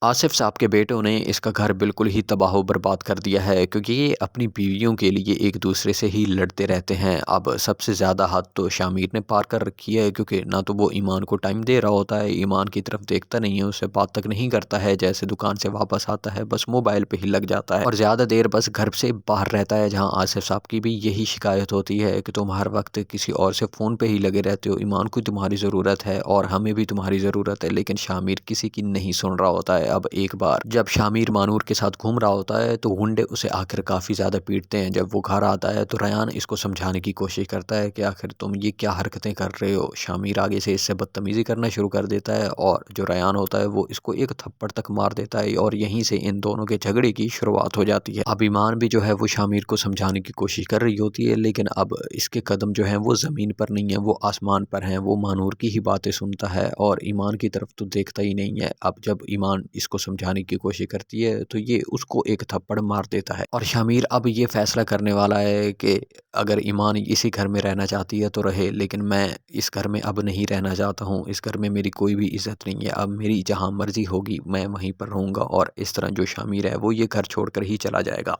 आसिफ साहब के बेटों ने इसका घर बिल्कुल ही तबाह बर्बाद कर दिया है क्योंकि ये अपनी बीवियों के लिए एक दूसरे से ही लड़ते रहते हैं। अब सबसे ज़्यादा हद तो शामिर ने पार कर रखी है क्योंकि ना तो वो ईमान को टाइम दे रहा होता है, ईमान की तरफ देखता नहीं है, उससे बात तक नहीं करता है। जैसे दुकान से वापस आता है बस मोबाइल पे ही लग जाता है और ज़्यादा देर बस घर से बाहर रहता है। जहाँ आसिफ साहब की भी यही शिकायत होती है कि तुम हर वक्त किसी और से फ़ोन पे ही लगे रहते हो, ईमान को तुम्हारी ज़रूरत है और हमें भी तुम्हारी ज़रूरत है। लेकिन शामिर किसी की नहीं सुन रहा होता है। अब एक बार जब शामिर मानूर के साथ घूम रहा होता है तो गुंडे उसे आखिर काफ़ी ज़्यादा पीटते हैं। जब वो घर आता है तो रयान इसको समझाने की कोशिश करता है कि आखिर तुम ये क्या हरकतें कर रहे हो। शामिर आगे से इससे बदतमीज़ी करना शुरू कर देता है और जो रयान होता है वो इसको एक थप्पड़ तक मार देता है और यहीं से इन दोनों के झगड़े की शुरुआत हो जाती है। अब ईमान भी जो है वो शामिर को समझाने की कोशिश कर रही होती है, लेकिन अब इसके कदम जो हैं वो ज़मीन पर नहीं है, वो आसमान पर हैं। वो मानूर की ही बातें सुनता है और ईमान की तरफ तो देखता ही नहीं है। अब जब ईमान इसको समझाने की कोशिश करती है तो ये उसको एक थप्पड़ मार देता है और शामिर अब ये फैसला करने वाला है कि अगर ईमान इसी घर में रहना चाहती है तो रहे, लेकिन मैं इस घर में अब नहीं रहना चाहता हूँ। इस घर में मेरी कोई भी इज्जत नहीं है। अब मेरी जहाँ मर्जी होगी मैं वहीं पर रहूँगा और इस तरह जो शामिर है वो ये घर छोड़कर ही चला जाएगा।